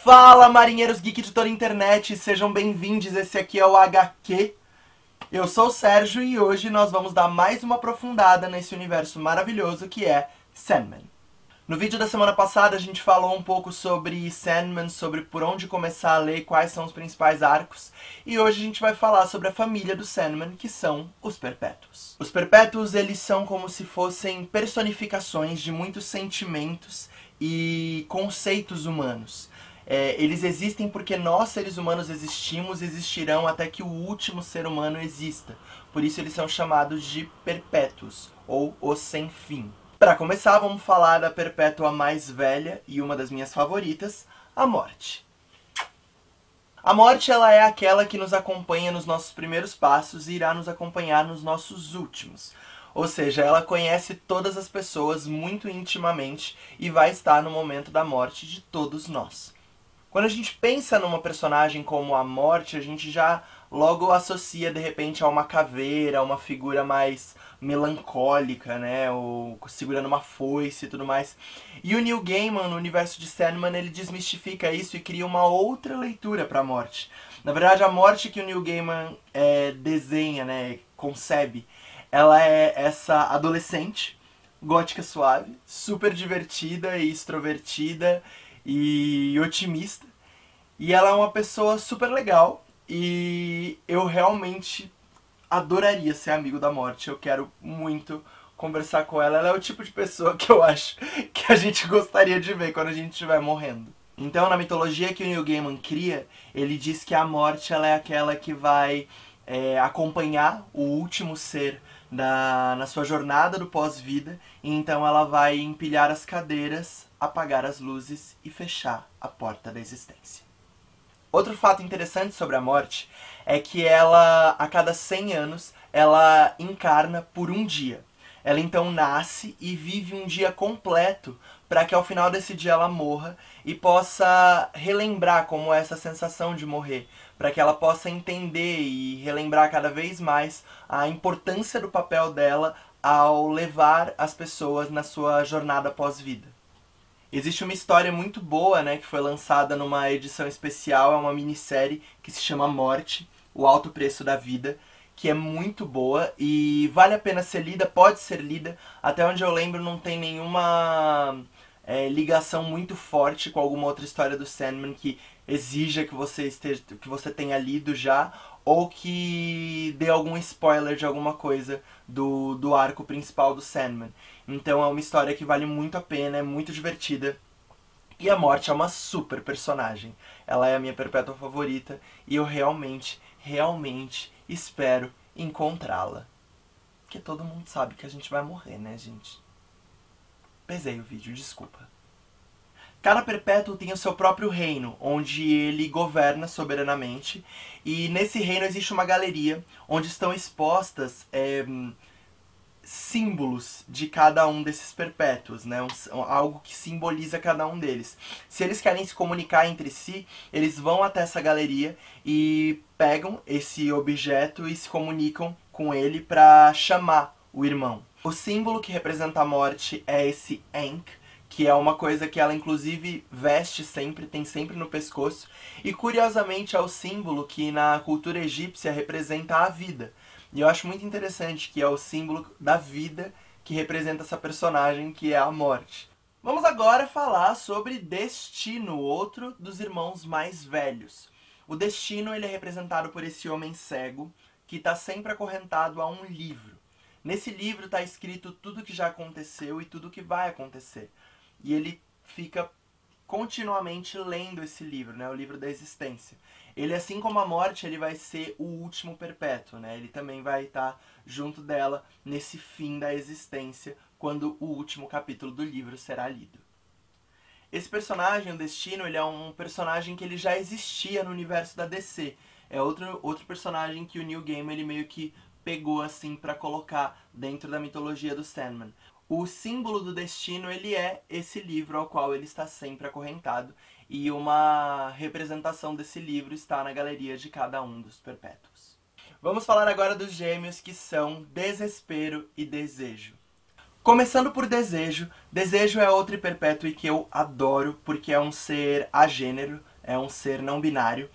Fala, marinheiros geek de toda a internet, sejam bem-vindos, esse aqui é o HQ. Eu sou o Sérgio e hoje nós vamos dar mais uma aprofundada nesse universo maravilhoso que é Sandman. No vídeo da semana passada a gente falou um pouco sobre Sandman, sobre por onde começar a ler, quais são os principais arcos. E hoje a gente vai falar sobre a família do Sandman, que são os Perpétuos. Os Perpétuos, eles são como se fossem personificações de muitos sentimentos e conceitos humanos. Eles existem porque nós, seres humanos, existimos e existirão até que o último ser humano exista. Por isso eles são chamados de Perpétuos, ou os Sem Fim. Para começar, vamos falar da Perpétua mais velha e uma das minhas favoritas, a Morte. A Morte, ela é aquela que nos acompanha nos nossos primeiros passos e irá nos acompanhar nos nossos últimos. Ou seja, ela conhece todas as pessoas muito intimamente e vai estar no momento da morte de todos nós. Quando a gente pensa numa personagem como a Morte, a gente já logo associa de repente a uma caveira, uma figura mais melancólica, né, ou segurando uma foice e tudo mais. E o Neil Gaiman, no universo de Sandman, ele desmistifica isso e cria uma outra leitura para a Morte. Na verdade, a Morte que o Neil Gaiman desenha, né, concebe, ela é essa adolescente, gótica suave, super divertida e extrovertida e otimista. E ela é uma pessoa super legal e eu realmente adoraria ser amigo da Morte. Eu quero muito conversar com ela. Ela é o tipo de pessoa que eu acho que a gente gostaria de ver quando a gente estiver morrendo. Então, na mitologia que o Neil Gaiman cria, ele diz que a Morte ela é aquela que vai acompanhar o último ser na sua jornada do pós-vida, e então ela vai empilhar as cadeiras, apagar as luzes e fechar a porta da existência. Outro fato interessante sobre a Morte é que ela, a cada 100 anos, ela encarna por um dia. Ela então nasce e vive um dia completo para que ao final desse dia ela morra e possa relembrar como é essa sensação de morrer, para que ela possa entender e relembrar cada vez mais a importância do papel dela ao levar as pessoas na sua jornada pós-vida. Existe uma história muito boa, né, que foi lançada numa edição especial, é uma minissérie que se chama Morte, O Alto Preço da Vida, que é muito boa e vale a pena ser lida, pode ser lida. Até onde eu lembro não tem nenhuma ligação muito forte com alguma outra história do Sandman que exija que você tenha lido já, ou que dê algum spoiler de alguma coisa do arco principal do Sandman. Então é uma história que vale muito a pena, é muito divertida. E a Morte é uma super personagem. Ela é a minha perpétua favorita e eu realmente espero encontrá-la. Porque todo mundo sabe que a gente vai morrer, né, gente? Pesei o vídeo, desculpa. Cada perpétuo tem o seu próprio reino, onde ele governa soberanamente. E nesse reino existe uma galeria, onde estão expostas símbolos de cada um desses perpétuos, né? Algo que simboliza cada um deles. Se eles querem se comunicar entre si, eles vão até essa galeria e pegam esse objeto e se comunicam com ele para chamar o irmão. O símbolo que representa a Morte é esse Ankh, que é uma coisa que ela inclusive veste sempre, tem sempre no pescoço, e curiosamente é o símbolo que na cultura egípcia representa a vida. E eu acho muito interessante que é o símbolo da vida que representa essa personagem, que é a Morte. Vamos agora falar sobre Destino, outro dos irmãos mais velhos. O Destino ele é representado por esse homem cego que está sempre acorrentado a um livro. Nesse livro está escrito tudo que já aconteceu e tudo que vai acontecer. E ele fica continuamente lendo esse livro, né, o livro da existência. Ele, assim como a Morte, ele vai ser o último perpétuo, né? Ele também vai estar junto dela nesse fim da existência, quando o último capítulo do livro será lido. Esse personagem, o Destino, ele é um personagem que ele já existia no universo da DC. É outro personagem que o Neil Gaiman ele meio que pegou assim para colocar dentro da mitologia do Sandman. O símbolo do Destino ele é esse livro ao qual ele está sempre acorrentado, e uma representação desse livro está na galeria de cada um dos perpétuos. Vamos falar agora dos gêmeos, que são Desespero e Desejo. Começando por Desejo. Desejo é outro perpétuo que eu adoro, porque é um ser agênero, é um ser não binário.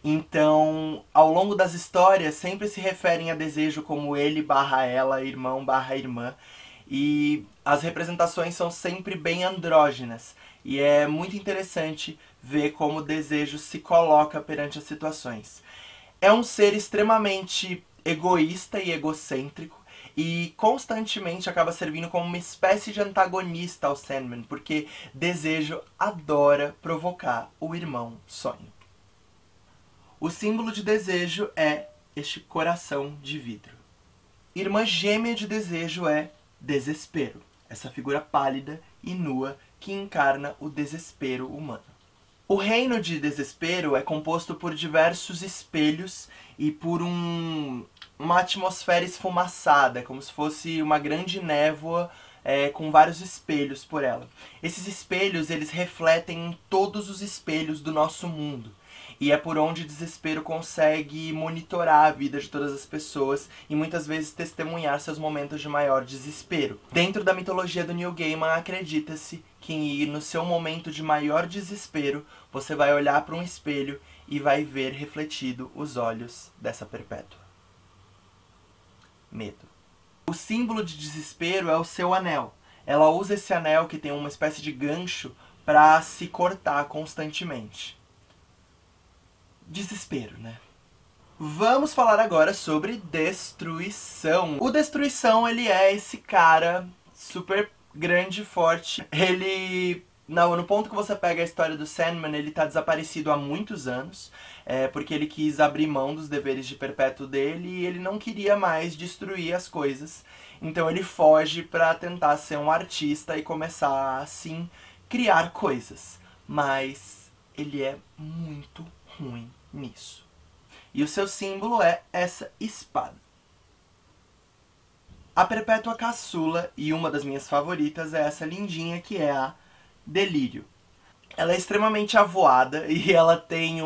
Então, ao longo das histórias, sempre se referem a Desejo como ele barra ela, irmão barra irmã. E as representações são sempre bem andrógenas. E é muito interessante ver como o Desejo se coloca perante as situações. É um ser extremamente egoísta e egocêntrico. E constantemente acaba servindo como uma espécie de antagonista ao Sandman. Porque Desejo adora provocar o irmão Sonho. O símbolo de Desejo é este coração de vidro. Irmã gêmea de Desejo é Desespero, essa figura pálida e nua que encarna o desespero humano. O reino de Desespero é composto por diversos espelhos e por uma atmosfera esfumaçada, como se fosse uma grande névoa com vários espelhos por ela. Esses espelhos, eles refletem em todos os espelhos do nosso mundo. E é por onde o Desespero consegue monitorar a vida de todas as pessoas e muitas vezes testemunhar seus momentos de maior desespero. Dentro da mitologia do Neil Gaiman, acredita-se que no seu momento de maior desespero, você vai olhar para um espelho e vai ver refletido os olhos dessa Perpétua. Medo. O símbolo de Desespero é o seu anel. Ela usa esse anel que tem uma espécie de gancho para se cortar constantemente. Desespero, né? Vamos falar agora sobre Destruição. O Destruição, ele é esse cara super grande e forte. Ele... no ponto que você pega a história do Sandman, ele tá desaparecido há muitos anos. Porque ele quis abrir mão dos deveres de perpétuo dele e ele não queria mais destruir as coisas. Então ele foge pra tentar ser um artista e começar, assim, criar coisas. Mas ele é muito ruim nisso. E o seu símbolo é essa espada. A Perpétua Caçula, e uma das minhas favoritas, é essa lindinha que é a Delírio. Ela é extremamente avoada e ela tem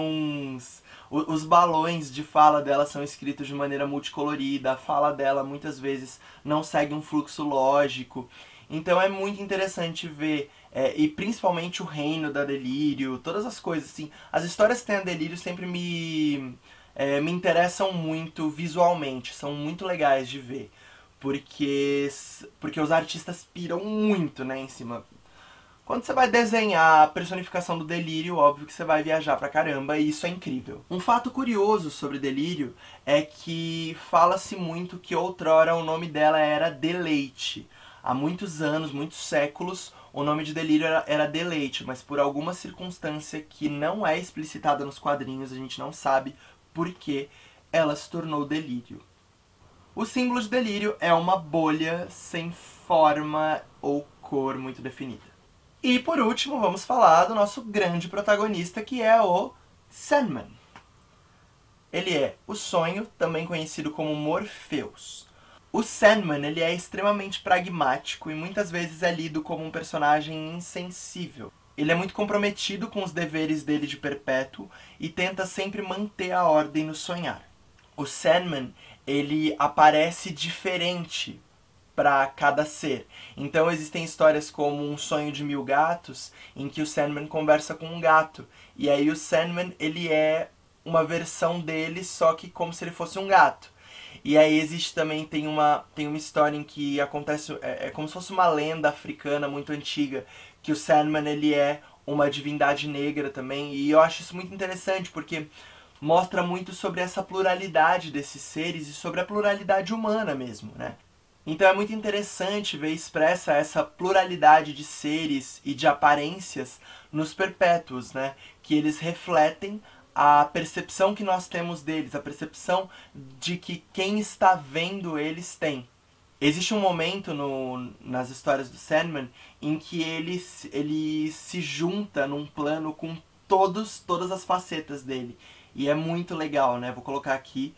os balões de fala dela são escritos de maneira multicolorida, a fala dela muitas vezes não segue um fluxo lógico. Então é muito interessante ver, e principalmente o reino da Delírio, todas as coisas assim. As histórias que tem a Delírio sempre me interessam muito visualmente, são muito legais de ver. Porque os artistas piram muito, né, em cima. Quando você vai desenhar a personificação do Delírio, óbvio que você vai viajar pra caramba, e isso é incrível. Um fato curioso sobre Delírio é que fala-se muito que outrora o nome dela era Deleite. Há muitos anos, muitos séculos, o nome de Delírio era Deleite, mas por alguma circunstância que não é explicitada nos quadrinhos, a gente não sabe por que ela se tornou Delírio. O símbolo de Delírio é uma bolha sem forma ou cor muito definida. E por último, vamos falar do nosso grande protagonista, que é o Sandman. Ele é o Sonho, também conhecido como Morpheus. O Sandman, ele é extremamente pragmático e muitas vezes é lido como um personagem insensível. Ele é muito comprometido com os deveres dele de perpétuo e tenta sempre manter a ordem no sonhar. O Sandman, ele aparece diferente para cada ser. Então existem histórias como Um Sonho de Mil Gatos, em que o Sandman conversa com um gato. E aí o Sandman, ele é uma versão dele, só que como se ele fosse um gato. E aí existe também, tem uma história em que acontece, é como se fosse uma lenda africana muito antiga, que o Sandman, ele é uma divindade negra também. E eu acho isso muito interessante, porque mostra muito sobre essa pluralidade desses seres e sobre a pluralidade humana mesmo, né? Então é muito interessante ver expressa essa pluralidade de seres e de aparências nos perpétuos, né? Que eles refletem a percepção que nós temos deles, a percepção de que quem está vendo eles tem. Existe um momento nas histórias do Sandman em que ele se junta num plano com todas as facetas dele. E é muito legal, né? Vou colocar aqui,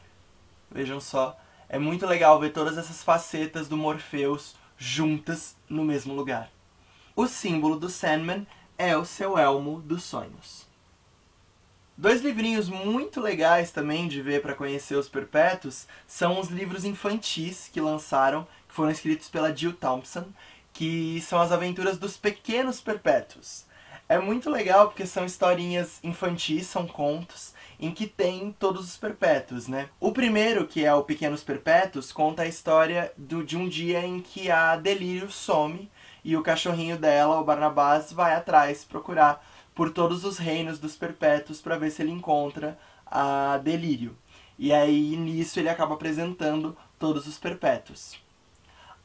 vejam só. É muito legal ver todas essas facetas do Morpheus juntas no mesmo lugar. O símbolo do Sandman é o seu elmo dos sonhos. Dois livrinhos muito legais também de ver para conhecer os perpétuos são os livros infantis que lançaram, que foram escritos pela Jill Thompson, que são as aventuras dos pequenos perpétuos. É muito legal porque são historinhas infantis, são contos, em que tem todos os perpétuos, né? O primeiro, que é o Pequenos Perpétuos, conta a história de um dia em que a Delírio some e o cachorrinho dela, o Barnabás, vai atrás procurar por todos os reinos dos perpétuos para ver se ele encontra a Delírio. E aí, nisso, ele acaba apresentando todos os perpétuos.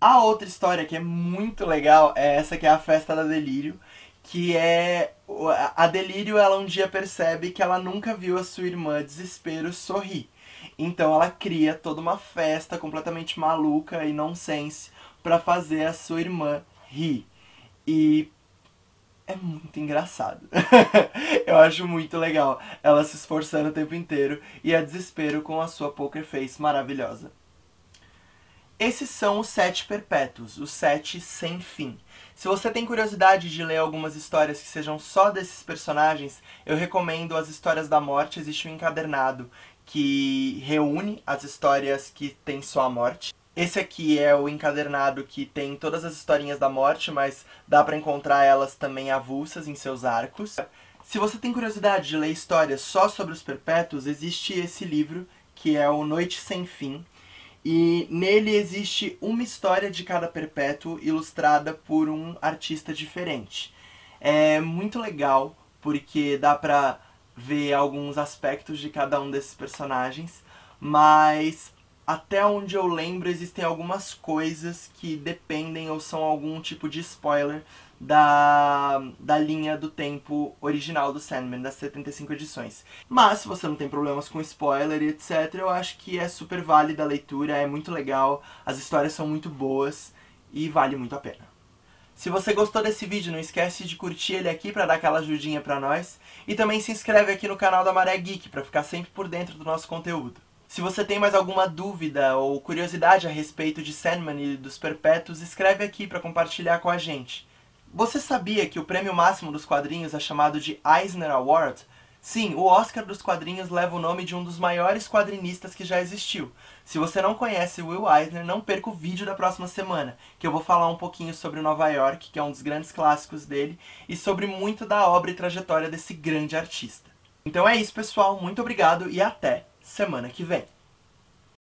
A outra história que é muito legal é essa que é a Festa da Delírio, que é... A Delírio, ela um dia percebe que ela nunca viu a sua irmã Desespero sorrir. Então ela cria toda uma festa completamente maluca e nonsense pra fazer a sua irmã rir. E é muito engraçado. Eu acho muito legal ela se esforçando o tempo inteiro e a Desespero com a sua poker face maravilhosa. Esses são os 7 perpétuos, os 7 sem fim. Se você tem curiosidade de ler algumas histórias que sejam só desses personagens, eu recomendo As Histórias da Morte. Existe um encadernado que reúne as histórias que tem só a morte. Esse aqui é o encadernado que tem todas as historinhas da morte, mas dá pra encontrar elas também avulsas em seus arcos. Se você tem curiosidade de ler histórias só sobre os perpétuos, existe esse livro, que é o Noite Sem Fim. E nele existe uma história de cada perpétuo ilustrada por um artista diferente. É muito legal porque dá pra ver alguns aspectos de cada um desses personagens, mas até onde eu lembro existem algumas coisas que dependem ou são algum tipo de spoiler da linha do tempo original do Sandman, das 75 edições. Mas, se você não tem problemas com spoiler e etc, eu acho que é super válida a leitura, é muito legal, as histórias são muito boas e vale muito a pena. Se você gostou desse vídeo, não esquece de curtir ele aqui pra dar aquela ajudinha pra nós, e também se inscreve aqui no canal da Maré Geek pra ficar sempre por dentro do nosso conteúdo. Se você tem mais alguma dúvida ou curiosidade a respeito de Sandman e dos Perpétuos, escreve aqui pra compartilhar com a gente. Você sabia que o prêmio máximo dos quadrinhos é chamado de Eisner Award? Sim, o Oscar dos quadrinhos leva o nome de um dos maiores quadrinistas que já existiu. Se você não conhece Will Eisner, não perca o vídeo da próxima semana, que eu vou falar um pouquinho sobre Nova York, que é um dos grandes clássicos dele, e sobre muito da obra e trajetória desse grande artista. Então é isso, pessoal. Muito obrigado e até semana que vem.